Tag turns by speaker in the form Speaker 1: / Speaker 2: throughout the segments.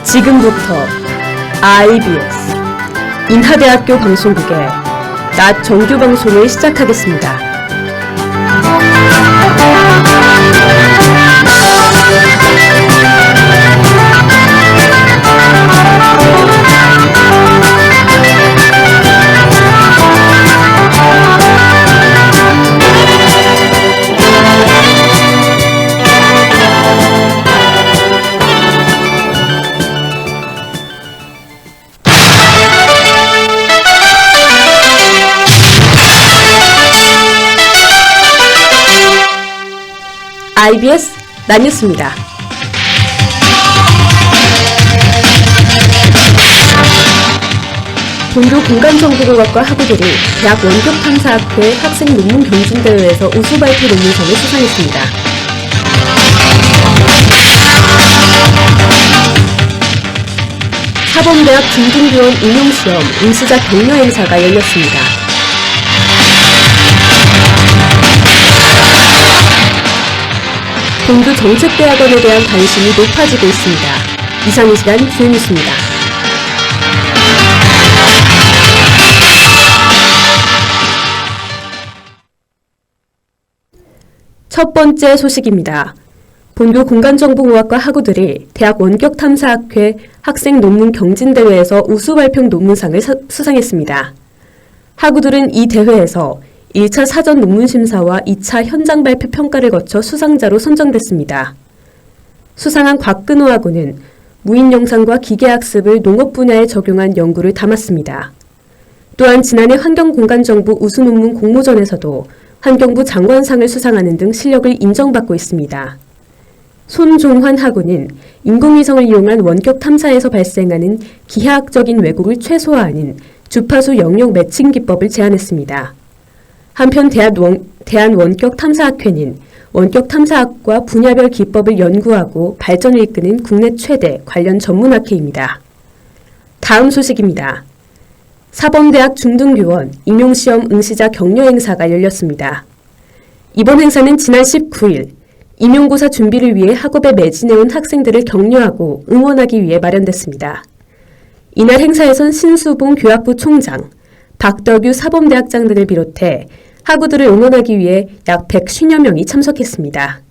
Speaker 1: 지금부터 IBS 인하대학교 방송국의 낮 정규 방송을 시작하겠습니다. IBS 낮뉴스입니다. 본교 공간정보공학과 학우들이 대학 원격탐사학회 학생 논문 경진대회에서 우수 발표 논문상을 수상했습니다. 사범대학 중등교원 임용시험 응시자 격려 행사가 열렸습니다. 본교 정책대학원에 대한 관심이 높아지고 있습니다. 이상 이 시간 주요 뉴스입니다. 첫 번째 소식입니다. 본교 공간정보공학과 학우들이 대학 원격탐사학회 학생 논문 경진대회에서 우수 발표 논문상을 수상했습니다. 학우들은 이 대회에서 1차 사전 논문 심사와 2차 현장 발표 평가를 거쳐 수상자로 선정됐습니다. 수상한 곽근호 학우는 무인 영상과 기계학습을 농업 분야에 적용한 연구를 담았습니다. 또한 지난해 환경공간정보 우수 논문 공모전에서도 환경부 장관상을 수상하는 등 실력을 인정받고 있습니다. 손종환 학우는 인공위성을 이용한 원격 탐사에서 발생하는 기하학적인 왜곡을 최소화하는 주파수 영역 매칭 기법을 제안했습니다. 한편 대한원격탐사학회는 원격탐사학과 분야별 기법을 연구하고 발전을 이끄는 국내 최대 관련 전문학회입니다. 다음 소식입니다. 사범대학 중등교원 임용시험 응시자 격려 행사가 열렸습니다. 이번 행사는 지난 19일 임용고사 준비를 위해 학업에 매진해온 학생들을 격려하고 응원하기 위해 마련됐습니다. 이날 행사에선 신수봉 교학부 총장, 박덕유 사범대학장 등을 비롯해 학우들을 응원하기 위해 약 150여 명이 참석했습니다.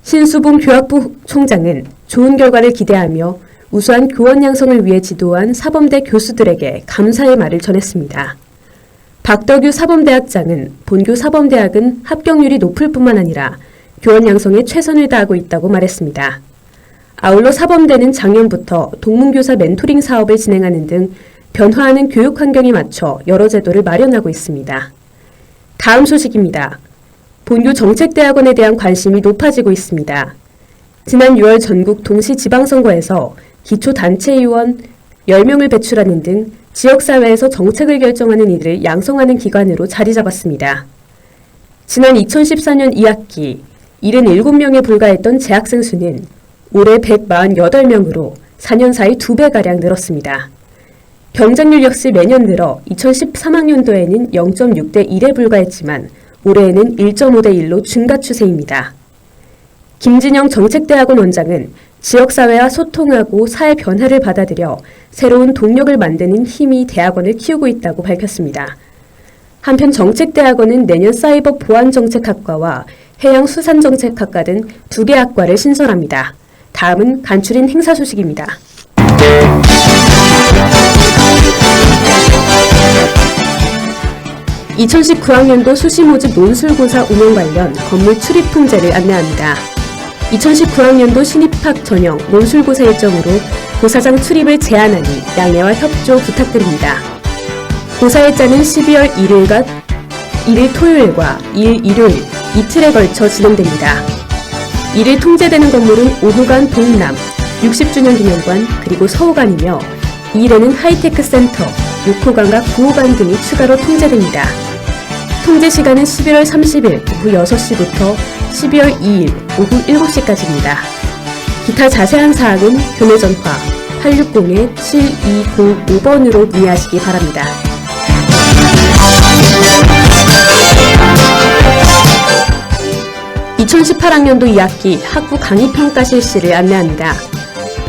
Speaker 1: 신수봉 교학부 총장은 좋은 결과를 기대하며 우수한 교원 양성을 위해 지도한 사범대 교수들에게 감사의 말을 전했습니다. 박덕유 사범대학장은 본교 사범대학은 합격률이 높을 뿐만 아니라 교원 양성에 최선을 다하고 있다고 말했습니다. 아울러 사범대는 작년부터 동문교사 멘토링 사업을 진행하는 등 변화하는 교육 환경에 맞춰 여러 제도를 마련하고 있습니다. 다음 소식입니다. 본교 정책대학원에 대한 관심이 높아지고 있습니다. 지난 6월 전국 동시지방선거에서 기초단체의원 10명을 배출하는 등 지역사회에서 정책을 결정하는 이들을 양성하는 기관으로 자리 잡았습니다. 지난 2014년 2학기 77명에 불과했던 재학생 수는 올해 148명으로 4년 사이 2배가량 늘었습니다. 경쟁률 역시 매년 늘어 2013학년도에는 0.6대 1에 불과했지만 올해에는 1.5대 1로 증가 추세입니다. 김진영 정책대학원 원장은 지역사회와 소통하고 사회 변화를 받아들여 새로운 동력을 만드는 힘이 대학원을 키우고 있다고 밝혔습니다. 한편 정책대학원은 내년 사이버 보안정책학과와 해양수산정책학과 등 2개 학과를 신설합니다. 다음은 간추린 행사 소식입니다. (2019학년도) 수시모집 논술고사 운영 관련 건물 출입 통제를 안내합니다. 2019학년도 신입학 전형 논술고사 일정으로 고사장 출입을 제한하니 양해와 협조 부탁드립니다. 고사 일자는 12월 1일 토요일과 2일 일요일 이틀에 걸쳐 진행됩니다. 1일 통제되는 건물은 오후관 동남 60주년 기념관 그리고 서호관이며 2일에는 하이테크 센터, 6호관과 9호관 등이 추가로 통제됩니다. 통제 시간은 11월 30일 오후 6시부터 12월 2일 오후 7시까지입니다. 기타 자세한 사항은 교내전화 860-7205번으로 문의하시기 바랍니다. 2018학년도 2학기 학부 강의평가 실시를 안내합니다.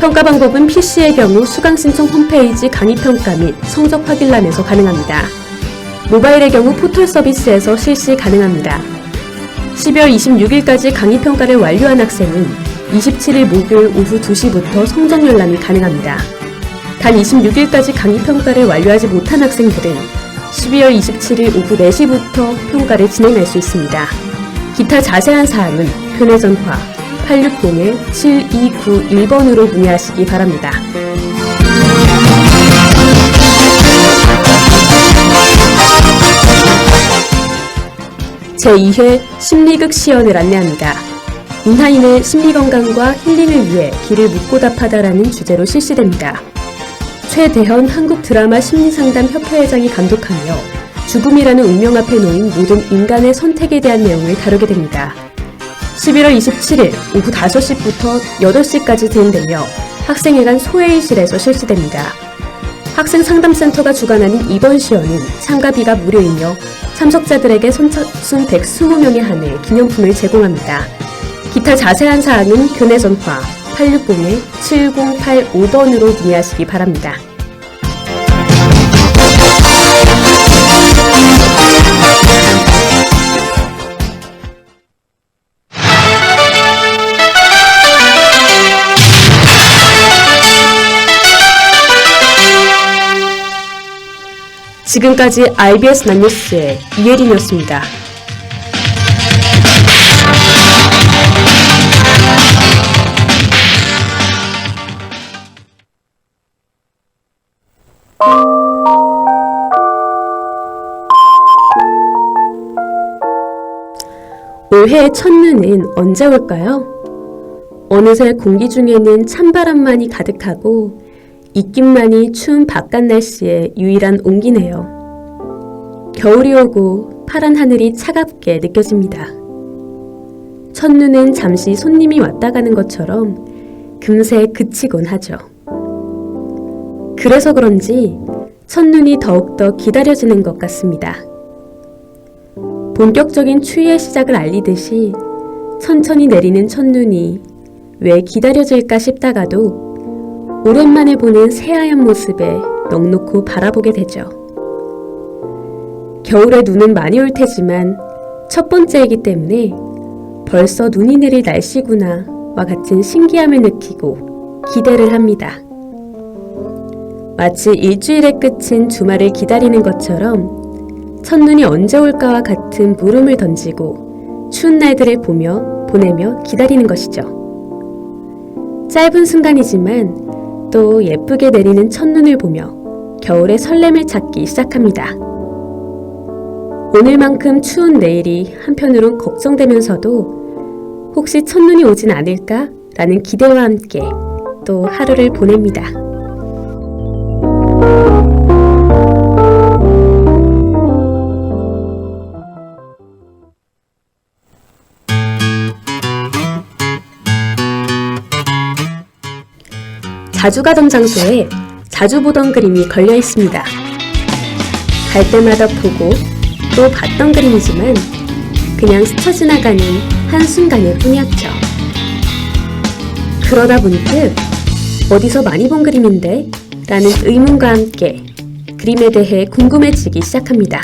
Speaker 1: 평가 방법은 PC의 경우 수강 신청 홈페이지 강의평가 및 성적 확인란에서 가능합니다. 모바일의 경우 포털 서비스에서 실시 가능합니다. 12월 26일까지 강의평가를 완료한 학생은 27일 목요일 오후 2시부터 성적 열람이 가능합니다. 단 26일까지 강의평가를 완료하지 못한 학생들은 12월 27일 오후 4시부터 평가를 진행할 수 있습니다. 기타 자세한 사항은 교내전화 860-7291번으로 문의하시기 바랍니다. 제2회 심리극 시연을 안내합니다. 인하인의 심리건강과 힐링을 위해 길을 묻고 답하다라는 주제로 실시됩니다. 최대현 한국드라마 심리상담협회회장이 감독하며 죽음이라는 운명 앞에 놓인 모든 인간의 선택에 대한 내용을 다루게 됩니다. 11월 27일 오후 5시부터 8시까지 진행되며 학생회관 소회의실에서 실시됩니다. 학생상담센터가 주관하는 이번 시연은 참가비가 무료이며 참석자들에게 선착순 120명에 한해 기념품을 제공합니다. 기타 자세한 사항은 교내전화 860-7085번으로 문의하시기 바랍니다. 지금까지 IBS 낫뉴스의 이혜린이었습니다. 올해의 첫눈은 언제 올까요? 어느새 공기 중에는 찬바람만이 가득하고 입김만이 추운 바깥 날씨의 유일한 온기네요. 겨울이 오고 파란 하늘이 차갑게 느껴집니다. 첫눈은 잠시 손님이 왔다 가는 것처럼 금세 그치곤 하죠. 그래서 그런지 첫눈이 더욱더 기다려지는 것 같습니다. 본격적인 추위의 시작을 알리듯이 천천히 내리는 첫눈이 왜 기다려질까 싶다가도 오랜만에 보는 새하얀 모습에 넋놓고 바라보게 되죠. 겨울에 눈은 많이 올 테지만 첫 번째이기 때문에 벌써 눈이 내릴 날씨구나 와 같은 신기함을 느끼고 기대를 합니다. 마치 일주일의 끝인 주말을 기다리는 것처럼 첫눈이 언제 올까와 같은 물음을 던지고 추운 날들을 보내며 기다리는 것이죠. 짧은 순간이지만 또 예쁘게 내리는 첫눈을 보며 겨울의 설렘을 찾기 시작합니다. 오늘만큼 추운 내일이 한편으론 걱정되면서도 혹시 첫눈이 오진 않을까? 라는 기대와 함께 또 하루를 보냅니다. 자주 가던 장소에 자주 보던 그림이 걸려 있습니다. 갈 때마다 보고 또 봤던 그림이지만 그냥 스쳐 지나가는 한순간일 뿐이었죠. 그러다 문득 어디서 많이 본 그림인데? 라는 의문과 함께 그림에 대해 궁금해지기 시작합니다.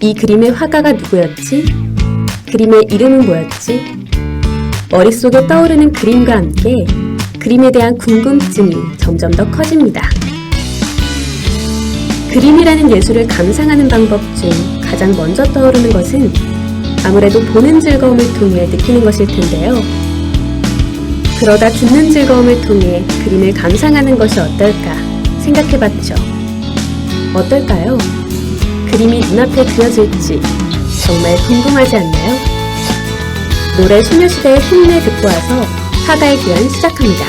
Speaker 1: 이 그림의 화가가 누구였지? 그림의 이름은 뭐였지? 머릿속에 떠오르는 그림과 함께 그림에 대한 궁금증이 점점 더 커집니다. 그림이라는 예술을 감상하는 방법 중 가장 먼저 떠오르는 것은 아무래도 보는 즐거움을 통해 느끼는 것일 텐데요. 그러다 듣는 즐거움을 통해 그림을 감상하는 것이 어떨까 생각해봤죠. 어떨까요? 그림이 눈앞에 그려질지 정말 궁금하지 않나요? 노래 소녀시대의 힘내 듣고 와서 화가의 귀환 시작합니다.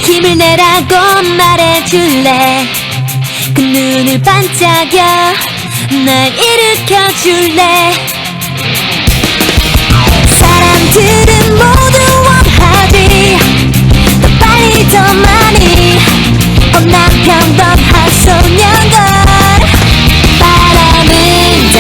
Speaker 2: 힘을 내라고 말해줄래? 그 눈을 반짝여 날 일으켜줄래? 사람들은 모두 원하지 더 빨리 더 많이 난 평범한 소년들 바람은 다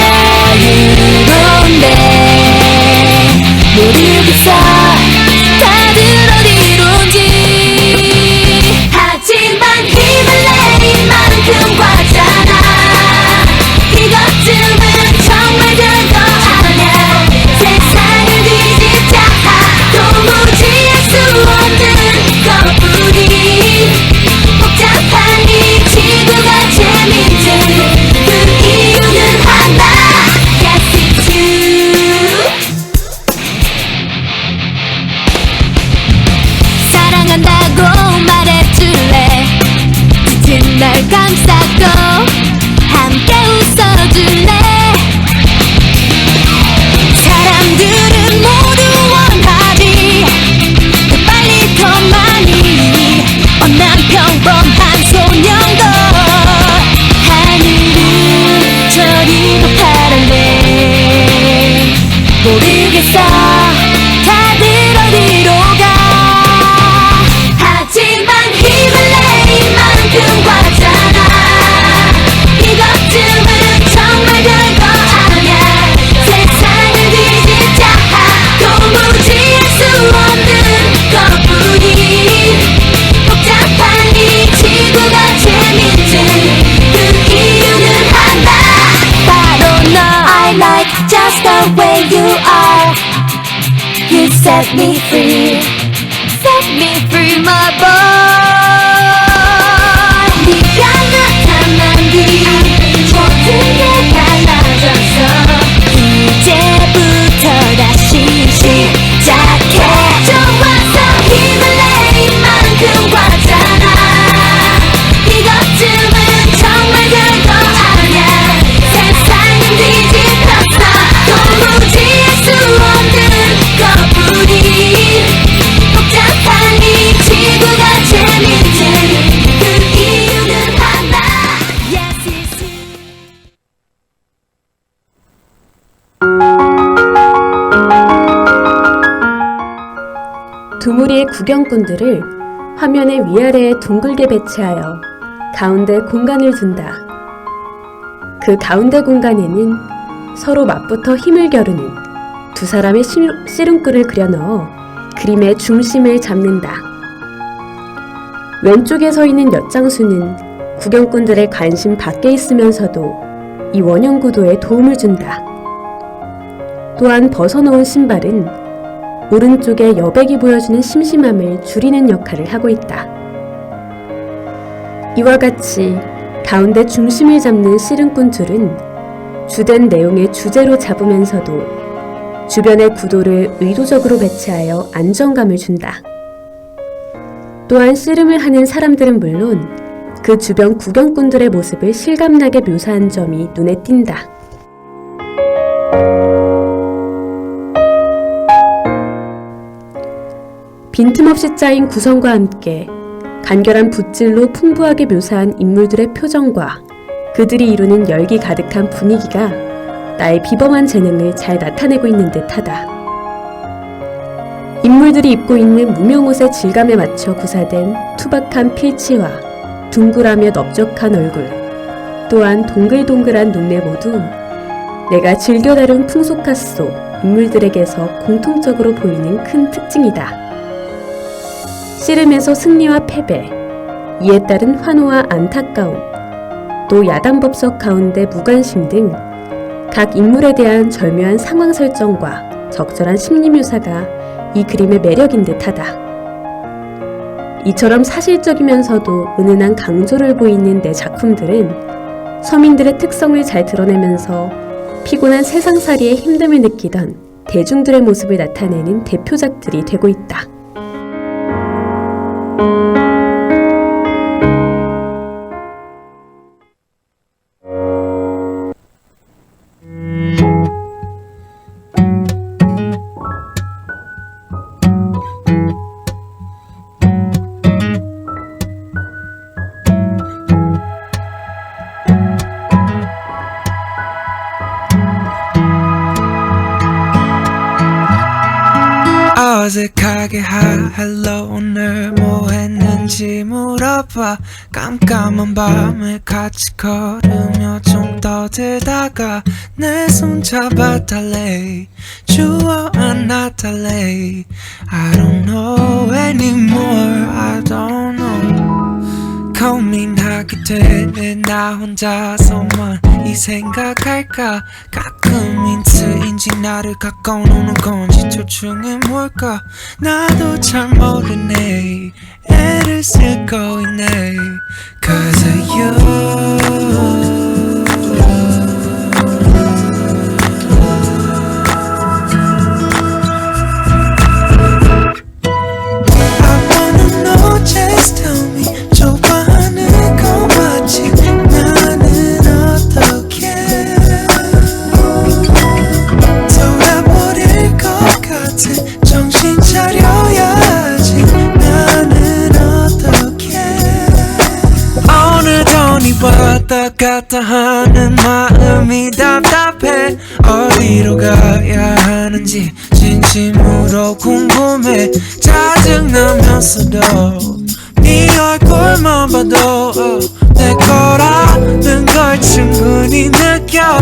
Speaker 2: 널 감싸고 함께 웃어줄래. 사람들은 모두 원하지 더 빨리 더 많이. 난 평범한 소년도 하늘은 저리 더 파란데 모르겠어 다들 어디로 가. 하지만 힘을 내 이만큼 과잖아. 이것쯤은 정말 별거 아냐. 세상을 뒤집자 도무지 할 수 없는 것뿐이. 복잡한 이 지구가 재밌지 그 이유는 하나. 바로 너. I like just the way you are. You set me free. Set me free my boy. 네가 나타난 뒤 모든 게 달라졌어. 이제부터 다시 시작해. 좋았어 힘을 내 이만큼 과잖아. 이것쯤은 정말 별거 아냐. 세상은 뒤집혔어 도무지 할 수 없는 것뿐이. 복잡한 이 지구가 재밌지 그 이유는 하나. Yes it's you.
Speaker 1: 두 무리의 구경꾼들을 화면의 위아래에 둥글게 배치하여 가운데 공간을 둔다. 그 가운데 공간에는 서로 맞붙어 힘을 겨루는 두 사람의 씨름꾼을 그려 넣어 그림의 중심을 잡는다. 왼쪽에 서 있는 엿장수는 구경꾼들의 관심 밖에 있으면서도 이 원형 구도에 도움을 준다. 또한 벗어놓은 신발은 오른쪽에 여백이 보여주는 심심함을 줄이는 역할을 하고 있다. 이와 같이 가운데 중심을 잡는 씨름꾼 둘은 주된 내용의 주제로 잡으면서도 주변의 구도를 의도적으로 배치하여 안정감을 준다. 또한 씨름을 하는 사람들은 물론 그 주변 구경꾼들의 모습을 실감나게 묘사한 점이 눈에 띈다. 빈틈없이 짜인 구성과 함께 간결한 붓질로 풍부하게 묘사한 인물들의 표정과 그들이 이루는 열기 가득한 분위기가 나의 비범한 재능을 잘 나타내고 있는 듯하다. 인물들이 입고 있는 무명옷의 질감에 맞춰 구사된 투박한 필치와 둥글하며 넓적한 얼굴, 또한 동글동글한 눈매 모두 내가 즐겨 다룬 풍속화 속 인물들에게서 공통적으로 보이는 큰 특징이다. 씨름에서 승리와 패배, 이에 따른 환호와 안타까움, 또 야단법석 가운데 무관심 등 각 인물에 대한 절묘한 상황 설정과 적절한 심리 묘사가 이 그림의 매력인 듯하다. 이처럼 사실적이면서도 은은한 강조를 보이는 내 작품들은 서민들의 특성을 잘 드러내면서 피곤한 세상살이에 힘듦을 느끼던 대중들의 모습을 나타내는 대표작들이 되고 있다.
Speaker 3: 어색하게 hello 오늘 뭐 했는지 물어봐. 깜깜한 밤을 같이 걸으며 좀 떠들다가 내 손 잡아달래. 주워 안아달래. I don't know anymore. I don't know. 고민하게 되네 나 혼자서만 이 생각할까. 가끔 힌트인지 나를 가까워오는 건지 둘 중에 뭘까. 나도 잘 모르네. 애를 쓰고 있네. Cause of you. I wanna know, just tell me. 좋아하는 거 맞지? 왔다 갔다 하는 마음이 답답해. 어디로 가야 하는지 진심으로 궁금해. 짜증나면서도 네 얼굴만 봐도 내 거라는 걸 충분히 느껴.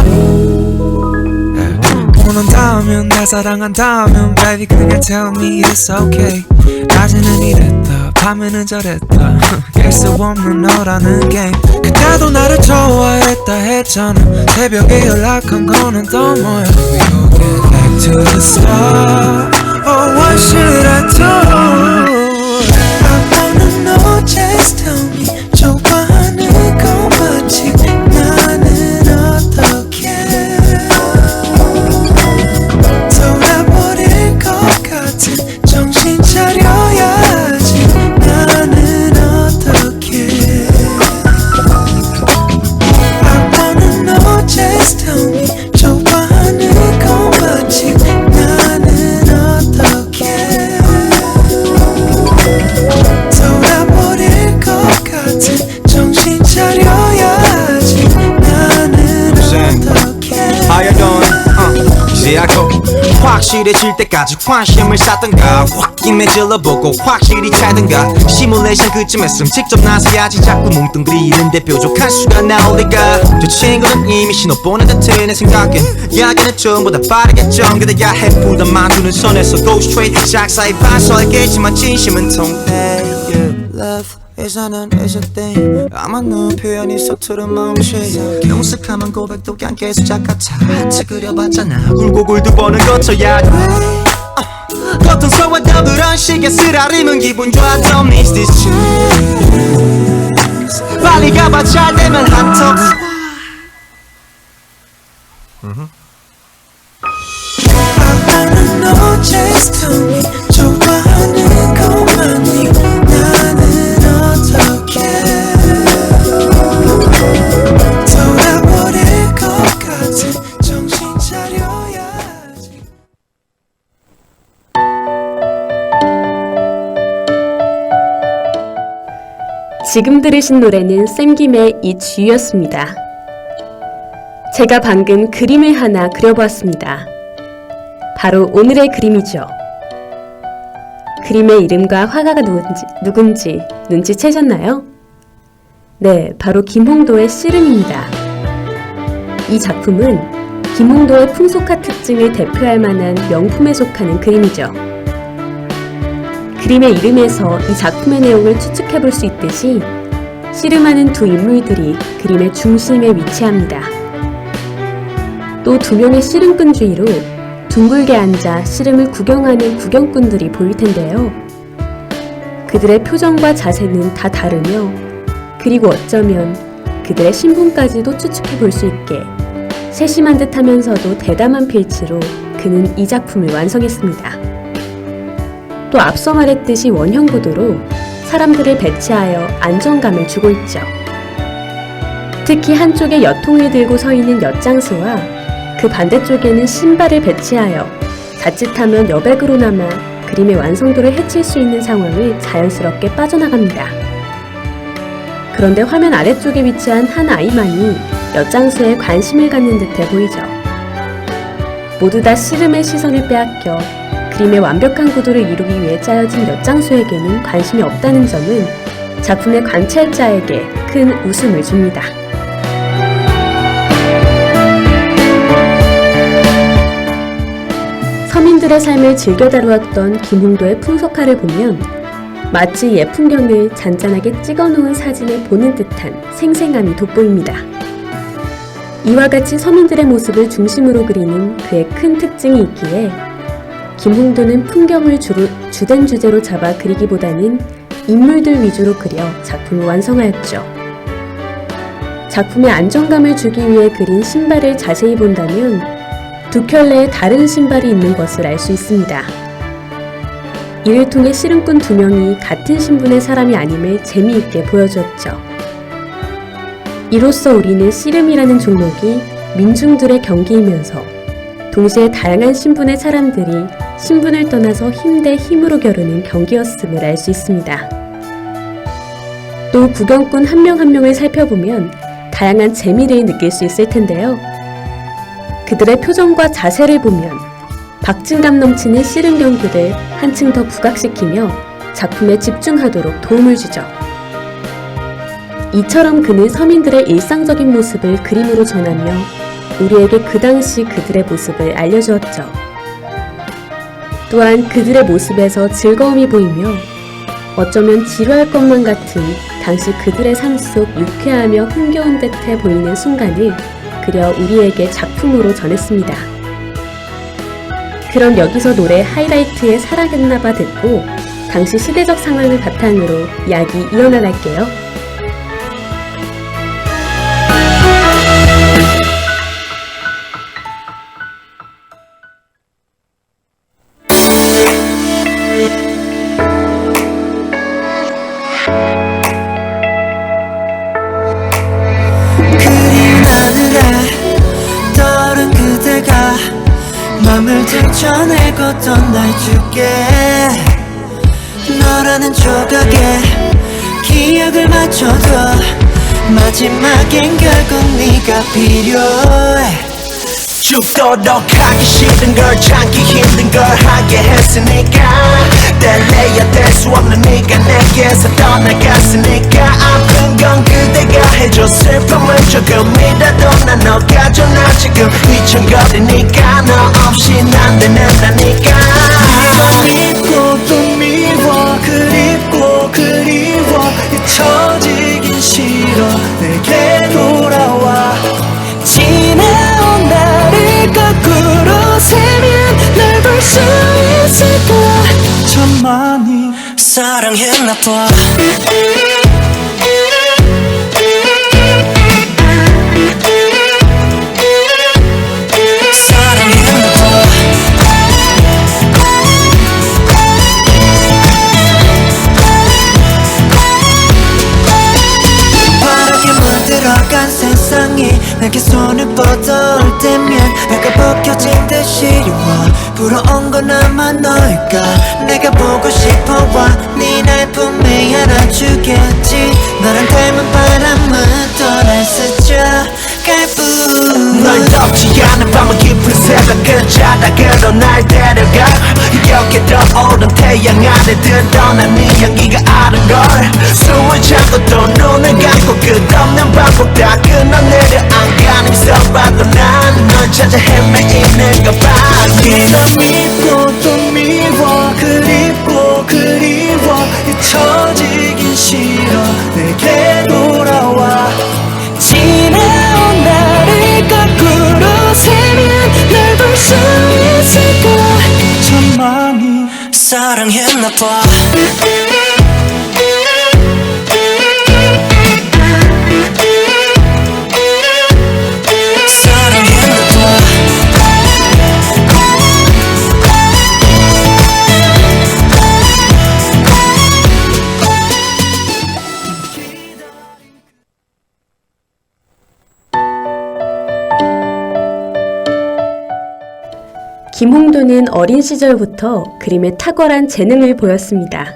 Speaker 3: 원한다면 날 사랑한다면 baby 그냥 tell me it's okay. 낮에는 이랬다 밤에는 저랬다 깰 수 없는 너라는 게임. 그때도 나를 좋아했다 했잖아. 새벽에 연락한 거는 또 뭐야. We gon' get back to the start. Oh what should I do? I wanna know just tell me. 좋아하는 거 맞지? 나는 어떻게 돌아버릴 것 같은 정신 차려야지. 나는 어떻게 I wanna know just tell me. 좋아하는 거 맞지? 나는 어떻게 돌아버릴 것 같은 정신 차려야지. 나는 어떻게
Speaker 4: How you doing? 이제 알고 확실해질 때까지 관심을 쌓던가 확 임해질러보고 확실히 차던가 시뮬레이션 그쯤 직접 나서야지. 자꾸 뭉뚱그리는데 뾰족한 수가 나올 리가. 저 친구는 이미 신호 보낸 듯해. 내 생각엔 이야기는 전보다 빠르게 전개돼야 해. 부담 만두는 선에서 go straight. 작사의 반설겠지만 진심은 통해. Love is an thing. 아마 너 표현이 서투른 마음씨. 경색하면 고백도 그냥 개수작 같아. 하트 그려봤잖아. 굴곡을 두 번은 거쳐야 돼. 고통스러워도 그런 식의 쓰라림은 기분 좋아. Don't miss this chance. 빨리 가봐 잘 되면 한턱.
Speaker 3: I wanna know just tell me. 좋아하는 거 맞니? 나는 어떻게 돌아버릴 것 같은 정신 차려야지.
Speaker 1: 지금 들으신 노래는 샘김의 It's You였습니다. 제가 방금 그림을 하나 그려보았습니다. 바로 오늘의 그림이죠. 그림의 이름과 화가가 누군지 눈치채셨나요? 네, 바로 김홍도의 씨름입니다. 이 작품은 김홍도의 풍속화 특징을 대표할 만한 명품에 속하는 그림이죠. 그림의 이름에서 이 작품의 내용을 추측해볼 수 있듯이 씨름하는 두 인물들이 그림의 중심에 위치합니다. 또 두 명의 씨름꾼 주위로 둥글게 앉아 씨름을 구경하는 구경꾼들이 보일 텐데요. 그들의 표정과 자세는 다 다르며 그리고 어쩌면 그들의 신분까지도 추측해볼 수 있게 세심한 듯 하면서도 대담한 필치로 그는 이 작품을 완성했습니다. 또 앞서 말했듯이 원형 구도로 사람들을 배치하여 안정감을 주고 있죠. 특히 한쪽에 여통을 들고 서 있는 엿장수와 그 반대쪽에는 신발을 배치하여 자칫하면 여백으로 남아 그림의 완성도를 해칠 수 있는 상황을 자연스럽게 빠져나갑니다. 그런데 화면 아래쪽에 위치한 한 아이만이 엿장수에 관심을 갖는 듯해 보이죠. 모두 다 씨름의 시선을 빼앗겨 그림의 완벽한 구도를 이루기 위해 짜여진 엿장수에게는 관심이 없다는 점은 작품의 관찰자에게 큰 웃음을 줍니다. 서민들의 삶을 즐겨 다루었던 김홍도의 풍속화를 보면 마치 옛 풍경을 잔잔하게 찍어놓은 사진을 보는 듯한 생생함이 돋보입니다. 이와 같이 서민들의 모습을 중심으로 그리는 그의 큰 특징이 있기에 김홍도는 풍경을 주된 주제로 잡아 그리기보다는 인물들 위주로 그려 작품을 완성하였죠. 작품에 안정감을 주기 위해 그린 신발을 자세히 본다면 두 켤레의 다른 신발이 있는 것을 알 수 있습니다. 이를 통해 씨름꾼 두 명이 같은 신분의 사람이 아님을 재미있게 보여주었죠. 이로써 우리는 씨름이라는 종목이 민중들의 경기이면서 동시에 다양한 신분의 사람들이 신분을 떠나서 힘 대 힘으로 겨루는 경기였음을 알 수 있습니다. 또 구경꾼 한 명 한 명을 살펴보면 다양한 재미를 느낄 수 있을 텐데요. 그들의 표정과 자세를 보면 박진감 넘치는 씨름 경기를 한층 더 부각시키며 작품에 집중하도록 도움을 주죠. 이처럼 그는 서민들의 일상적인 모습을 그림으로 전하며 우리에게 그 당시 그들의 모습을 알려주었죠. 또한 그들의 모습에서 즐거움이 보이며 어쩌면 지루할 것만 같은 당시 그들의 삶 속 유쾌하며 흥겨운 듯해 보이는 순간을 그려 우리에게 작품으로 전했습니다. 그럼 여기서 노래 하이라이트의 사랑했나봐 듣고 당시 시대적 상황을 바탕으로 이야기 이어나갈게요.
Speaker 5: 그리운 하늘에 떠오른 그대가 맘을 들춰내고던 날 줄게 너라는 조각에 기억을 맞춰둬 마지막엔 결국 네가 필요해
Speaker 6: 죽도록 하기 싫은 걸 참기 힘든 걸 하게 했으니까 뗄래야 뗄 수 없는 네가 내게서 떠나갔으니까 아픈 건 그대가 해줘 슬픔은 조금이라도 난 너 가져나 지금 휘청거리니까 너 없이 난 되는다니까
Speaker 5: 믿고 또 미워 그립고 그리워 잊혀지긴 싫어 내게 돌아와 지나온 나를 거꾸로 세면 널 볼 수 있을까 참 많이 사랑했나 봐 사랑했나 봐 바라게 물들어간 세상이 내게 손을 뻗어올 때면 내가 벗겨진 듯 시려워 부러운 건 아마 너일까 내가 보고 싶어와 네 날 품에 안아주겠지 너랑 닮은 바람은 또날 스쳐갈 뿐
Speaker 6: 널 덮지 않은 밤은 깊은 새벽 그 자락으로 날 데려가 이렇게 떠오른 태양 아래 드러난 네 향기가 아른걸 숨을 참고 또 눈을 감고 끝없는 반복 다 끊어내려 안간힘 써봐도 난 널 찾아 헤매이는가 봐
Speaker 5: 네가 믿고 또 미워 그립고 그리워 잊혀지긴 싫어 내게 돌아와 지나온 나를 거꾸로 세면 널 볼 수 있을까 참 많이 사랑했나 봐
Speaker 1: 김홍도는 어린 시절부터 그림에 탁월한 재능을 보였습니다.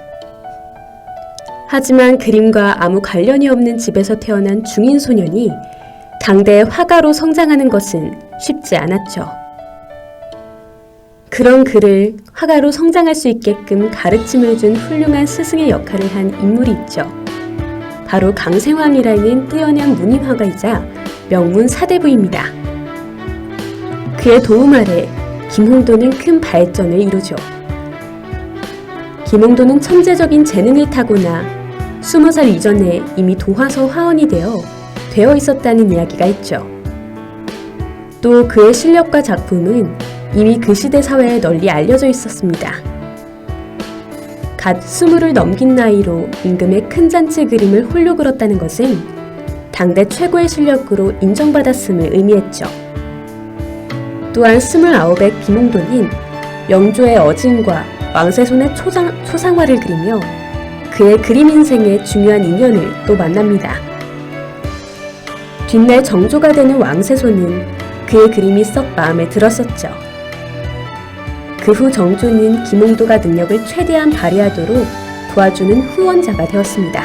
Speaker 1: 하지만 그림과 아무 관련이 없는 집에서 태어난 중인 소년이 당대의 화가로 성장하는 것은 쉽지 않았죠. 그런 그를 화가로 성장할 수 있게끔 가르침을 준 훌륭한 스승의 역할을 한 인물이 있죠. 바로 강생황이라는 뛰어난 문인화가이자 명문 사대부입니다. 그의 도움 아래 김홍도는 큰 발전을 이루죠. 김홍도는 천재적인 재능을 타고나 20살 이전에 이미 도화서 화원이 되어 있었다는 이야기가 있죠. 또 그의 실력과 작품은 이미 그 시대 사회에 널리 알려져 있었습니다. 갓 20을 넘긴 나이로 임금의 큰 잔치 그림을 홀로 그렸다는 것은 당대 최고의 실력으로 인정받았음을 의미했죠. 또한 29의 김홍도는 영조의 어진과 왕세손의 초상화를 그리며 그의 그림 인생의 중요한 인연을 또 만납니다. 뒷날 정조가 되는 왕세손은 그의 그림이 썩 마음에 들었었죠. 그 후 정조는 김홍도가 능력을 최대한 발휘하도록 도와주는 후원자가 되었습니다.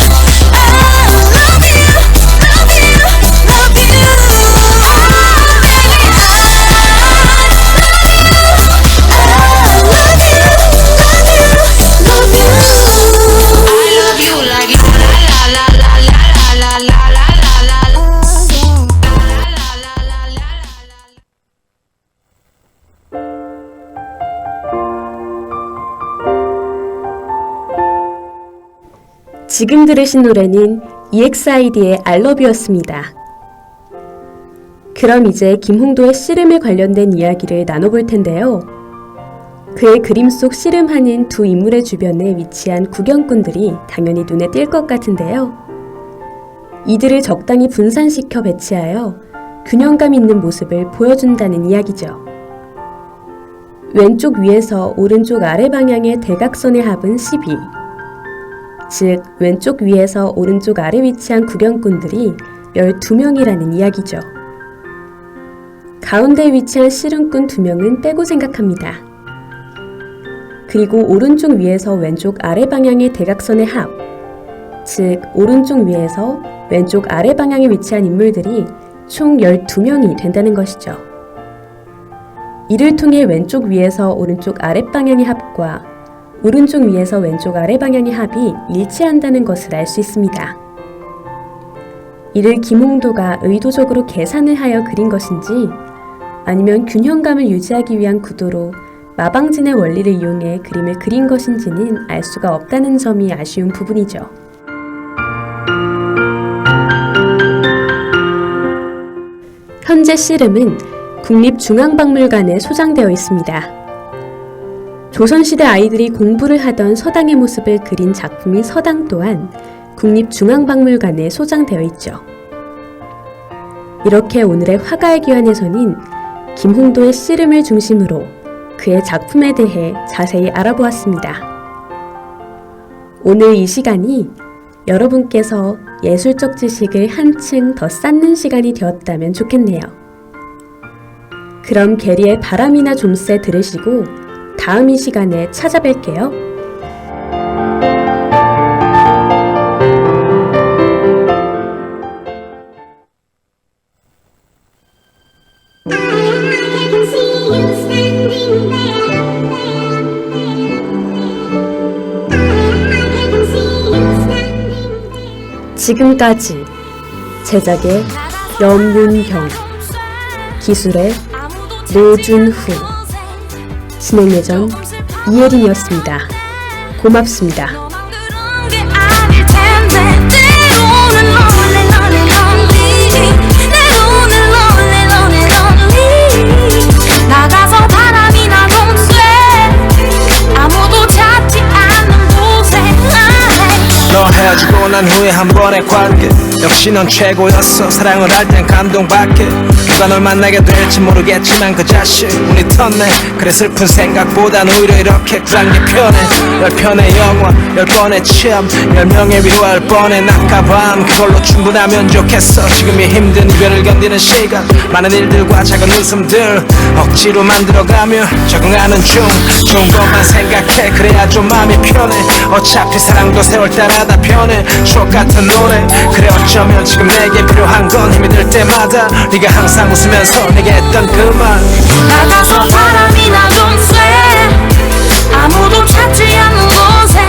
Speaker 1: 지금 들으신 노래는 EXID의 I Love You였습니다. 그럼 이제 김홍도의 씨름에 관련된 이야기를 나눠볼 텐데요. 그의 그림 속 씨름하는 두 인물의 주변에 위치한 구경꾼들이 당연히 눈에 띌 것 같은데요. 이들을 적당히 분산시켜 배치하여 균형감 있는 모습을 보여준다는 이야기죠. 왼쪽 위에서 오른쪽 아래 방향의 대각선의 합은 12. 즉, 왼쪽 위에서 오른쪽 아래 위치한 구경꾼들이 12명이라는 이야기죠. 가운데에 위치한 씨름꾼 2명은 빼고 생각합니다. 그리고 오른쪽 위에서 왼쪽 아래 방향의 대각선의 합, 즉 오른쪽 위에서 왼쪽 아래 방향에 위치한 인물들이 총 12명이 된다는 것이죠. 이를 통해 왼쪽 위에서 오른쪽 아래 방향의 합과 오른쪽 위에서 왼쪽 아래 방향의 합이 일치한다는 것을 알 수 있습니다. 이를 김홍도가 의도적으로 계산을 하여 그린 것인지 아니면 균형감을 유지하기 위한 구도로 마방진의 원리를 이용해 그림을 그린 것인지는 알 수가 없다는 점이 아쉬운 부분이죠. 현재 씨름은 국립중앙박물관에 소장되어 있습니다. 조선시대 아이들이 공부를 하던 서당의 모습을 그린 작품인 서당 또한 국립중앙박물관에 소장되어 있죠. 이렇게 오늘의 화가의 귀환에서는 김홍도의 씨름을 중심으로 그의 작품에 대해 자세히 알아보았습니다. 오늘 이 시간이 여러분께서 예술적 지식을 한층 더 쌓는 시간이 되었다면 좋겠네요. 그럼 게리의 바람이나 좀새 들으시고 다음 이 시간에 찾아뵐게요. 지금까지 제작의 염윤경, 기술의 노준후, 진행 예정 이예린이었습니다. 고맙습니다.
Speaker 3: 너 헤어지고 난 후에 한 번의 관계 역시 넌 최고였어. 사랑을 할 땐 감동받게. 누가 널 만나게 될지 모르겠지만 그 자식 운이 텄네. 그래 슬픈 생각보단 오히려 이렇게 굴한 게 편해. 10편의 영화 10번의 체험 10명의 위로할 뻔해. 낮과 밤 그걸로 충분하면 좋겠어. 지금이 힘든 이별을 견디는 시간 많은 일들과 작은 웃음들 억지로 만들어가며 적응하는 중. 좋은 것만 생각해 그래야 좀 마음이 편해. 어차피 사랑도 세월 따라 다 변해. 추억 같은 노래 그래 어쩌면 지금 내게 필요한 건 힘이 들 때마다 네가 항상 웃으면서 내게 했던 그 말.
Speaker 2: 나가서 바람이나 좀 쐬. 아무도 찾지 않는 곳에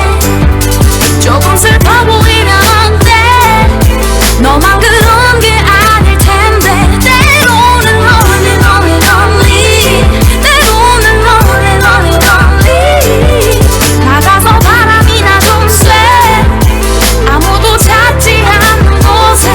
Speaker 2: 조금 슬퍼 보이면 어때. 너만 그런 게 아닐 텐데. 때로는 lonely lonely lonely. 때로는 lonely lonely lonely. 나가서 바람이나 좀 쐬. 아무도 찾지 않는 곳에.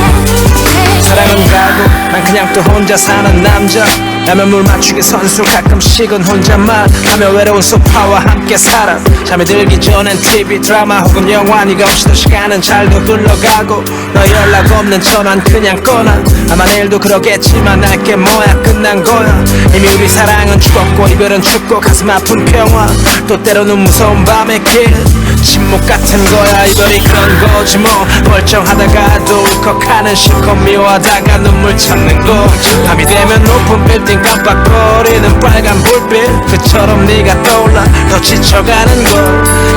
Speaker 3: 사랑은 가고 난 그냥 또 혼자 사는 남자. 라면 물 맞추기 선수 가끔씩은 혼자만 하며 외로운 소파와 함께 살아. 잠이 들기 전엔 TV 드라마 혹은 영화. 네가 없이도 시간은 잘도 흘러가고 너 연락 없는 전화는 그냥 꺼놔. 아마 내일도 그러겠지만 알게 뭐야 끝난 거야. 이미 우리 사랑은 죽었고 이별은 죽고 가슴 아픈 평화. 또 때로는 무서운 밤의 길 침묵 같은 거야. 이별이 그런 거지 뭐. 멀쩡하다가도 울컥하는 실컷 미워하다가 눈물 참는 거. 밤이 되면 높은 빌딩 깜빡거리는 빨간 불빛 그처럼 네가 떠올라 더 지쳐가는 거.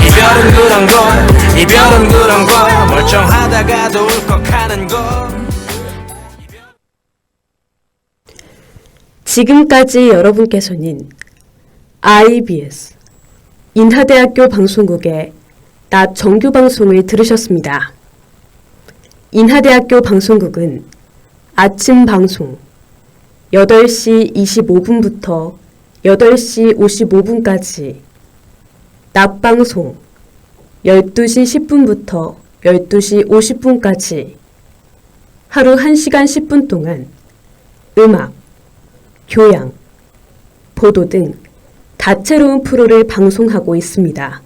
Speaker 3: 이별은 그런 거야. 이별은 그런 거야. 멀쩡하다가도 울컥하는 거.
Speaker 1: 지금까지 여러분께서는 IBS 인하대학교 방송국의 낮 정규 방송을 들으셨습니다. 인하대학교 방송국은 아침 방송 8시 25분부터 8시 55분까지, 낮 방송 12시 10분부터 12시 50분까지 하루 1시간 10분 동안 음악, 교양, 보도 등 다채로운 프로를 방송하고 있습니다.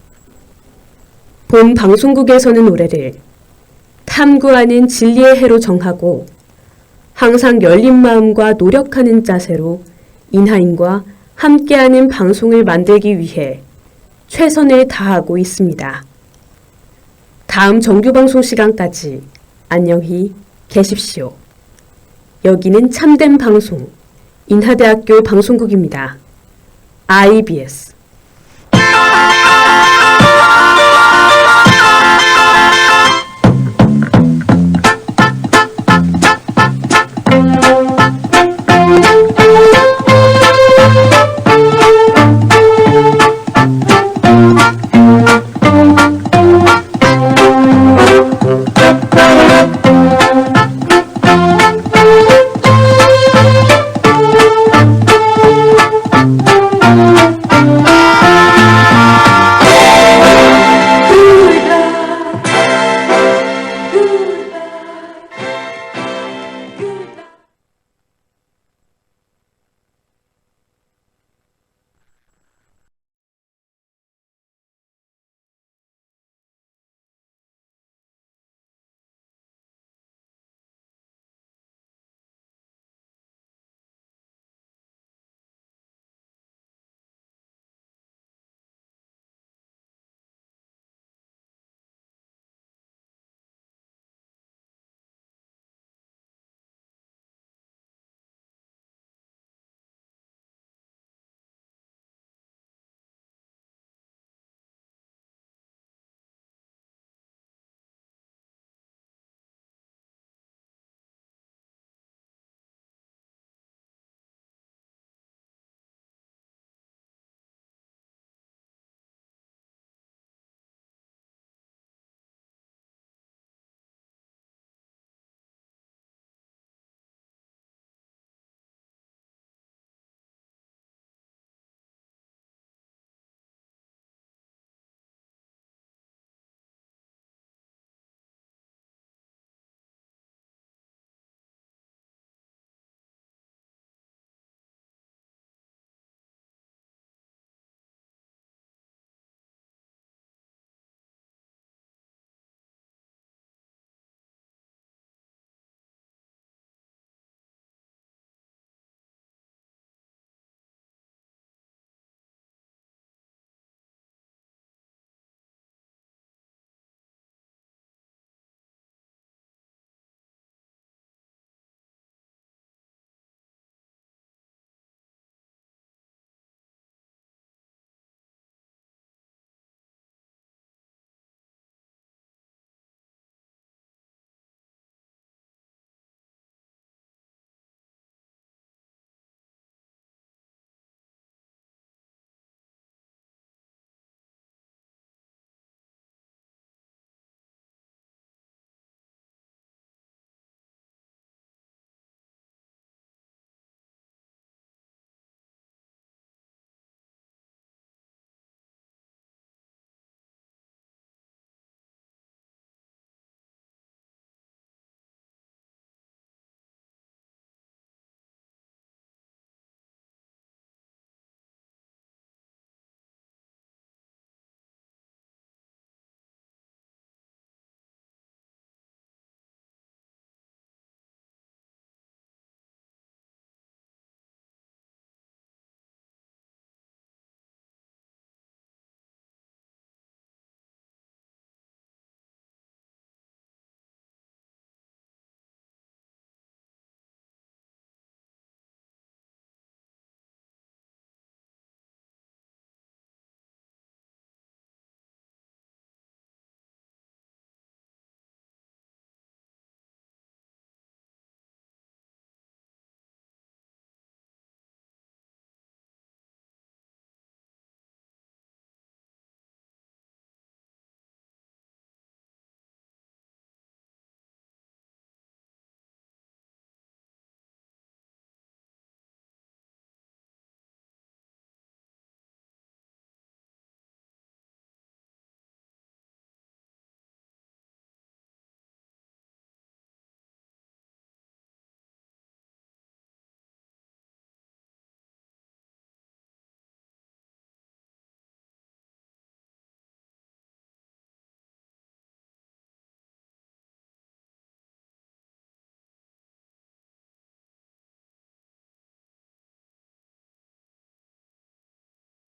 Speaker 1: 본 방송국에서는 노래를 탐구하는 진리의 해로 정하고 항상 열린 마음과 노력하는 자세로 인하인과 함께하는 방송을 만들기 위해 최선을 다하고 있습니다. 다음 정규방송 시간까지 안녕히 계십시오. 여기는 참된 방송 인하대학교 방송국입니다. IBS